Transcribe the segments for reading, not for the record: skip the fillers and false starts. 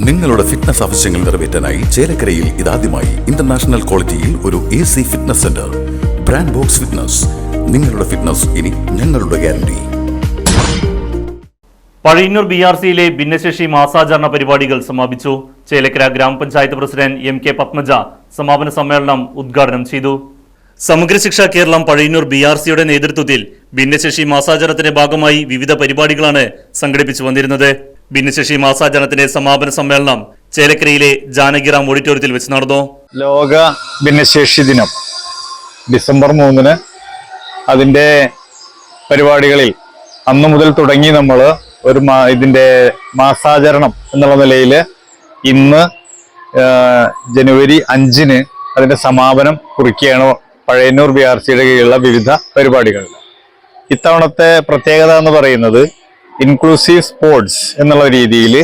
നിങ്ങളുടെ ഫിറ്റ്നസ് ആവശ്യങ്ങൾ നിറവേറ്റാനായി ചേലക്കരയിൽ ഇതാദ്യമായി ഇന്റർനാഷണൽ ക്വാളിറ്റിയിൽ ഒരു AC fitness centre. Brand box fitness. നിങ്ങളുടെ ഫിറ്റ്നസ് ഇനി ഞങ്ങളുടെ ഗ്യാരണ്ടി. പഴയന്നൂർ BRCയിലെ ഭിന്നശേഷി മാസാചരണ പരിപാടികൾ സമാപിച്ചു. ചേലക്കര ഗ്രാമപഞ്ചായത്ത് പ്രസിഡന്റ് MK പത്മജ സമാപന സമ്മേളനം ഉദ്ഘാടനം ചെയ്തു. സമഗ്ര ശിക്ഷ കേരളം പഴയന്നൂർ BRCയുടെ നേതൃത്വത്തിൽ ഭിന്നശേഷി മാസാചരണത്തിന്റെ ഭാഗമായി വിവിധ പരിപാടികളാണ് സംഘടിപ്പിച്ചു വന്നിരുന്നത്. ഭിന്നശേഷി മാസാചരണത്തിന്റെ സമാപന സമ്മേളനം ചേലക്കരയിലെ ജാനകിറാം ഓഡിറ്റോറിയത്തിൽ വെച്ച് നടന്നു. ലോക ഭിന്നശേഷി ദിനം ഡിസംബർ 3 അതിന്റെ പരിപാടികളിൽ അന്നു മുതൽ തുടങ്ങി നമ്മൾ ഇതിന്റെ മാസാചരണം എന്നുള്ള നിലയിൽ ഇന്ന് ജനുവരി 5 അതിന്റെ സമാപനം കുറിക്കുകയാണ്. പഴയന്നൂർ BRCയുടെ കീഴിലുള്ള വിവിധ പരിപാടികൾ. ഇത്തവണത്തെ പ്രത്യേകത എന്ന് പറയുന്നത് ഇൻക്ലൂസീവ് സ്പോർട്സ് എന്നുള്ള രീതിയിൽ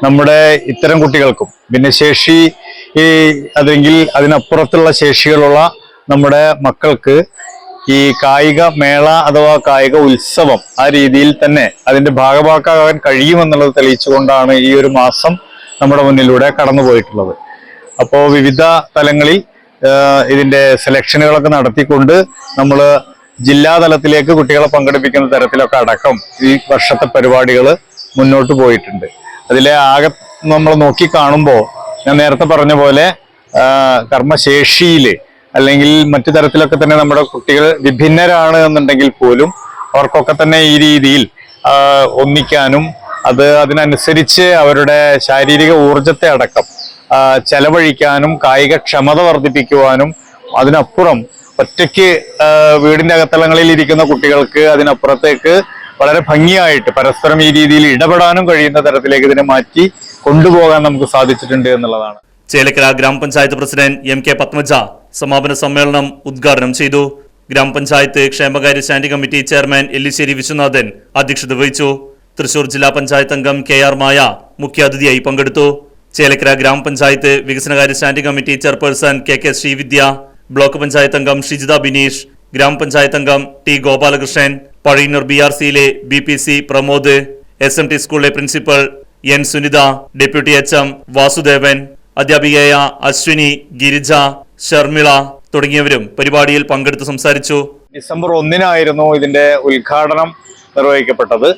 നമ്മുടെ ഇത്തരം കുട്ടികൾക്കും ഭിന്നശേഷി അല്ലെങ്കിൽ അതിനപ്പുറത്തുള്ള ശേഷികളുള്ള നമ്മുടെ മക്കൾക്ക് ഈ കായിക മേള അഥവാ കായിക ഉത്സവം ആ രീതിയിൽ തന്നെ അതിന്റെ ഭാഗഭാക്കാകാൻ കഴിയുമെന്നുള്ളത് തെളിയിച്ചുകൊണ്ടാണ് ഈ ഒരു മാസം നമ്മുടെ മുന്നിലൂടെ കടന്നുപോയിട്ടുള്ളത്. അപ്പോൾ വിവിധ തലങ്ങളിൽ ഇതിന്റെ സെലക്ഷനുകളൊക്കെ നടത്തിക്കൊണ്ട് നമ്മൾ ജില്ലാ തലത്തിലേക്ക് കുട്ടികളെ പങ്കെടുപ്പിക്കുന്ന തരത്തിലൊക്കെ അടക്കം ഈ വർഷത്തെ പരിപാടികൾ മുന്നോട്ട് പോയിട്ടുണ്ട്. അതിലെ ആകെ നമ്മൾ നോക്കി കാണുമ്പോൾ ഞാൻ നേരത്തെ പറഞ്ഞ പോലെ കർമ്മശേഷിയിൽ അല്ലെങ്കിൽ മറ്റു തരത്തിലൊക്കെ തന്നെ നമ്മുടെ കുട്ടികൾ വിഭിന്നരാണ് എന്നുണ്ടെങ്കിൽ പോലും അവർക്കൊക്കെ തന്നെ ഈ രീതിയിൽ ഒന്നിക്കാനും അതിനനുസരിച്ച് അവരുടെ ശാരീരിക ഊർജത്തെ അടക്കം ചെലവഴിക്കാനും കായിക ക്ഷമത വർദ്ധിപ്പിക്കുവാനും അതിനപ്പുറം ഒറ്റയ്ക്ക് വീടിന്റെ അകത്തളങ്ങളിൽ ഇരിക്കുന്ന കുട്ടികൾക്ക് അതിനപ്പുറത്തേക്ക് വളരെ ഭംഗിയായിട്ട് പരസ്പരം ഈ രീതിയിൽ ഇടപെടാനും കഴിയുന്ന തരത്തിലേക്ക് ഇതിനെ മാറ്റി കൊണ്ടുപോകാൻ നമുക്ക് സാധിച്ചിട്ടുണ്ട് എന്നുള്ളതാണ്. ചേലക്കര ഗ്രാമപഞ്ചായത്ത് പ്രസിഡന്റ് MK പത്മജ സമാപന സമ്മേളനം ഉദ്ഘാടനം ചെയ്തു. ഗ്രാമപഞ്ചായത്ത് ക്ഷേമകാര്യ standing committee chairman Ellissery Viswanathan അധ്യക്ഷത വഹിച്ചു. തൃശൂർ ജില്ലാ പഞ്ചായത്ത് അംഗം KR മായ മുഖ്യാതിഥിയായി പങ്കെടുത്തു. ചേലക്കര ഗ്രാമപഞ്ചായത്ത് വികസനകാര്യ standing committee chairperson KK Sreevidya, block panchayat അംഗം ഷിജിത ബിനീഷ്, ഗ്രാമപഞ്ചായത്ത് അംഗം T ഗോപാലകൃഷ്ണൻ, പഴയന്നൂർ BRCയിലെ BPC പ്രമോദ്, SMT സ്കൂളിലെ principal N Sunitha, deputy HM Vasudevan, അധ്യാപികയായ അശ്വിനി, ഗിരിജ, ഷർമിള തുടങ്ങിയവരും പരിപാടിയിൽ പങ്കെടുത്ത് സംസാരിച്ചു. ഡിസംബർ 1 ഇതിന്റെ ഉദ്ഘാടനം നിർവഹിക്കപ്പെട്ടത്.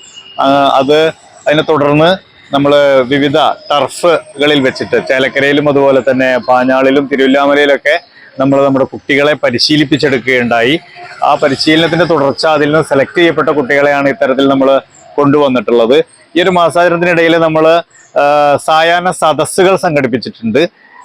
അതിനെ തുടർന്ന് നമ്മൾ വിവിധ ടർഫുകളിൽ വെച്ചിട്ട് ചേലക്കരയിലും അതുപോലെ തന്നെ പാഞ്ഞാളിലും തിരുവല്ലാമലയിലൊക്കെ നമ്മുടെ കുട്ടികളെ പരിശീലിപ്പിച്ചെടുക്കുകയുണ്ടായി. ആ പരിശീലനത്തിന്റെ തുടർച്ച അതിൽ നിന്ന് സെലക്ട് ചെയ്യപ്പെട്ട കുട്ടികളെയാണ് ഇത്തരത്തിൽ നമ്മൾ കൊണ്ടുവന്നിട്ടുള്ളത്. ഈ ഒരു മാസാചരണത്തിനിടയിൽ നമ്മൾ സായാഹ്ന സദസ്സുകൾ സംഘടിപ്പിച്ചിട്ടുണ്ട്.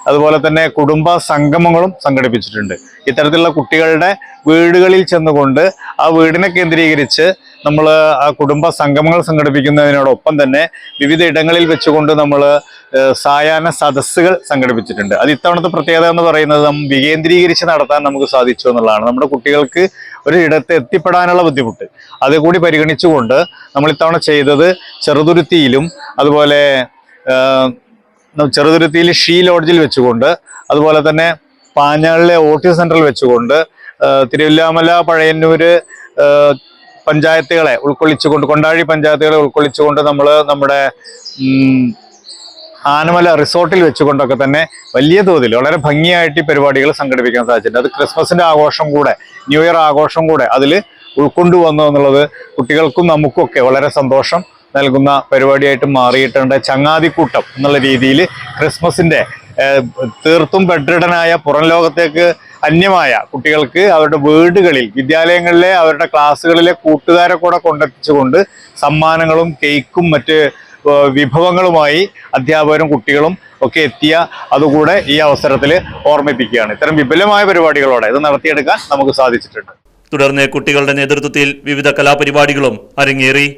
അതുപോലെ തന്നെ കുടുംബ സംഗമങ്ങളും സംഘടിപ്പിച്ചിട്ടുണ്ട്. ഇത്തരത്തിലുള്ള കുട്ടികളുടെ വീടുകളിൽ ചെന്നുകൊണ്ട് ആ വീടിനെ കേന്ദ്രീകരിച്ച് നമ്മൾ ആ കുടുംബ സംഗമങ്ങൾ സംഘടിപ്പിക്കുന്നതിനോടൊപ്പം തന്നെ വിവിധ ഇടങ്ങളിൽ വെച്ചുകൊണ്ട് നമ്മൾ സായാഹ്ന സദസ്സുകൾ സംഘടിപ്പിച്ചിട്ടുണ്ട്. അത് ഇത്തവണത്തെ പ്രത്യേകത എന്ന് പറയുന്നത് വികേന്ദ്രീകരിച്ച് നടത്താൻ നമുക്ക് സാധിച്ചു എന്നുള്ളതാണ്. നമ്മുടെ കുട്ടികൾക്ക് ഒരു ഇടത്ത് എത്തിപ്പെടാനുള്ള ബുദ്ധിമുട്ട് അതുകൂടി പരിഗണിച്ചുകൊണ്ട് നമ്മൾ ഇത്തവണ ചെയ്തത് ചെറുതുരുത്തിയിലും അതുപോലെ ചെറുതുരുത്തിയിൽ ഷീ ലോഡ്ജിൽ വെച്ചുകൊണ്ട് അതുപോലെ തന്നെ പാഞ്ഞാളിലെ ഓട്ടിസം സെന്ററിൽ വെച്ചുകൊണ്ട് തിരുവല്ലാമല പഴയന്നൂര് പഞ്ചായത്തുകളെ ഉൾക്കൊള്ളിച്ചുകൊണ്ട് കൊണ്ടാഴി പഞ്ചായത്തുകളെ ഉൾക്കൊള്ളിച്ചുകൊണ്ട് നമ്മൾ നമ്മുടെ ആനമല റിസോർട്ടിൽ വെച്ചുകൊണ്ടൊക്കെ തന്നെ വലിയ തോതിൽ വളരെ ഭംഗിയായിട്ട് ഈ പരിപാടികൾ സംഘടിപ്പിക്കാൻ സാധിച്ചിട്ടുണ്ട്. അത് ക്രിസ്മസിന്റെ ആഘോഷം കൂടെ ന്യൂ ഇയർ ആഘോഷം കൂടെ അതിൽ ഉൾക്കൊണ്ടുവന്നു എന്നുള്ളത് കുട്ടികൾക്കും നമുക്കൊക്കെ വളരെ സന്തോഷം നൽകുന്ന പരിപാടിയായിട്ട് മാറിയിട്ടുണ്ട്. ചങ്ങാതിക്കൂട്ടം എന്നുള്ള രീതിയിൽ ക്രിസ്മസിന്റെ തീർത്തും ബെഡ്രിഡനായ പുറം ലോകത്തേക്ക് അന്യമായ കുട്ടികൾക്ക് അവരുടെ വീടുകളിൽ വിദ്യാലയങ്ങളിലെ അവരുടെ ക്ലാസ്സുകളിലെ കൂട്ടുകാരെ കൂടെ കൊണ്ടെത്തിച്ചുകൊണ്ട് സമ്മാനങ്ങളും കേക്കും മറ്റ് വിഭവങ്ങളുമായി അധ്യാപകരും കുട്ടികളും ഒക്കെ എത്തിയ അതുകൂടെ ഈ അവസരത്തിൽ ഓർമ്മിപ്പിക്കുകയാണ്. ഇത്തരം വിപുലമായ പരിപാടികളോടെ ഇത് നടത്തിയെടുക്കാൻ നമുക്ക് സാധിച്ചിട്ടുണ്ട്. തുടർന്ന് കുട്ടികളുടെ നേതൃത്വത്തിൽ വിവിധ കലാപരിപാടികളും അരങ്ങേറി.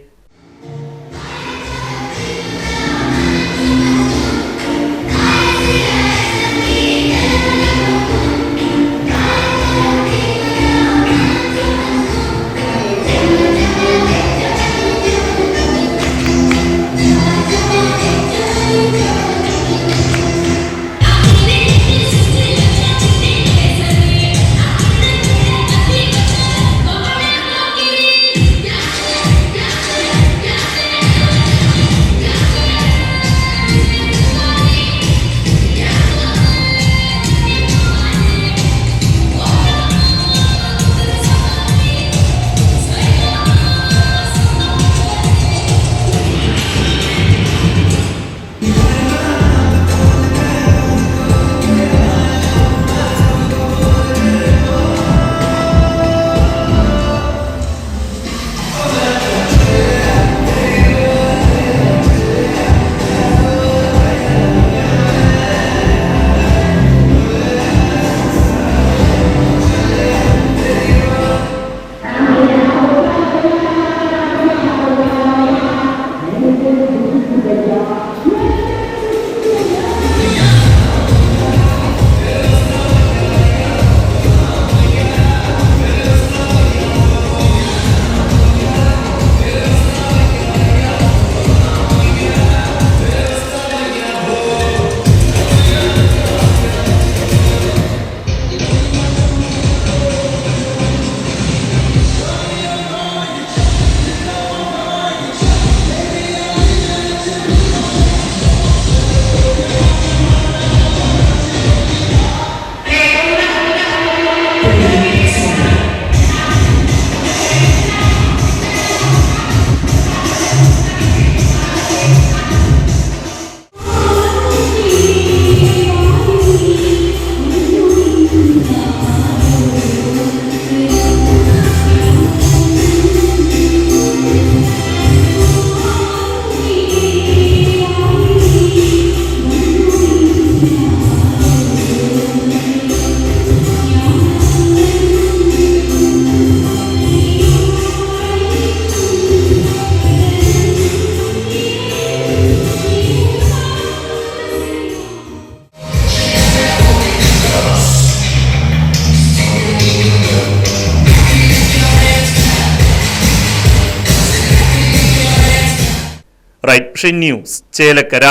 Right news Chelakkara.